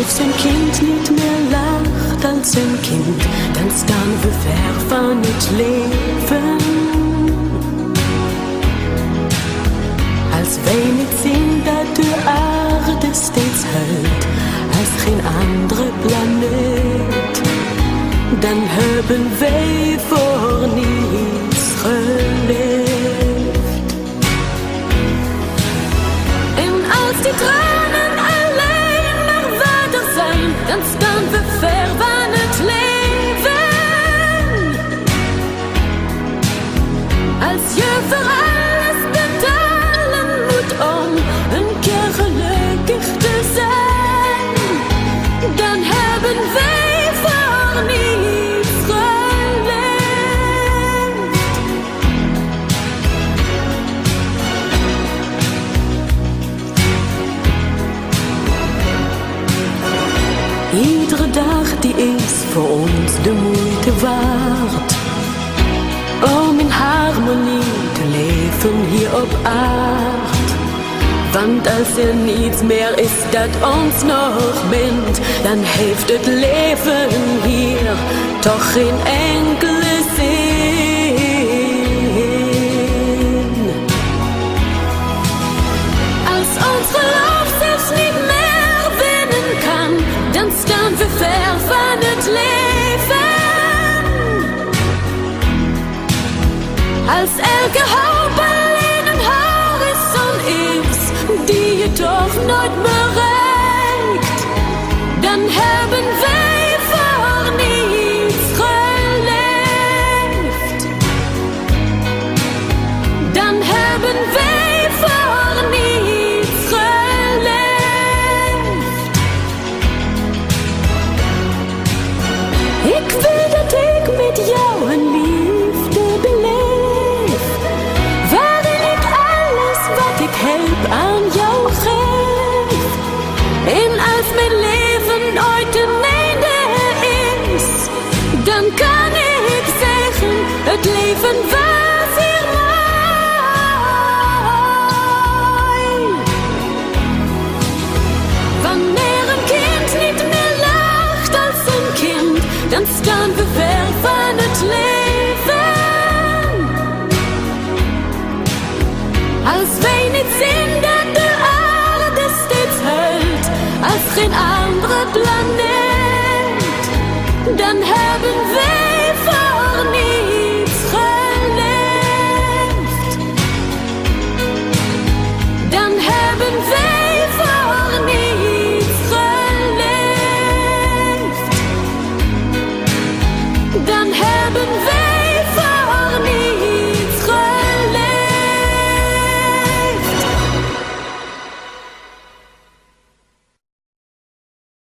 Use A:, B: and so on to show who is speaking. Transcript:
A: Als een kind niet meer lacht als een kind, dan staan we ver van het leven. Als wij niet zien dat de aarde steeds huilt als geen andere planeet, dan hebben wij voor niets geleefd. En als die tranen alleen maar water zijn, dan staan we ver van het leven. Als je voor alles betalen moet om een keer gelukkig te zijn, dan hebben wij voor niets geleefd. Iedere dag die is voor ons de moeite waard, om in harmonie te leven hier op aard. Want als er niets meer is dat ons nog bindt, dan heeft het leven hier toch geen enkele zin. Als ons geloof zelfs niet meer winnen kan, dan staan we ver van het leven. Als elke hoop alleen een horizon is die je toch nooit bereikt, dan hebben wij voor niets geleefd. Dan hebben wij voor niets geleefd. Ik wil dat ik met jou een liefde beleef, waarin ik alles wat ik heb aan jou geef. En als mijn leven ooit een einde is, dan kan ik zeggen, het leven was hier mooi. Wanneer een kind niet meer lacht als een kind, dan staan we ver van het leven. Als wij niet zien dat de aarde steeds huilt als geen andere planeet, dan hebben wij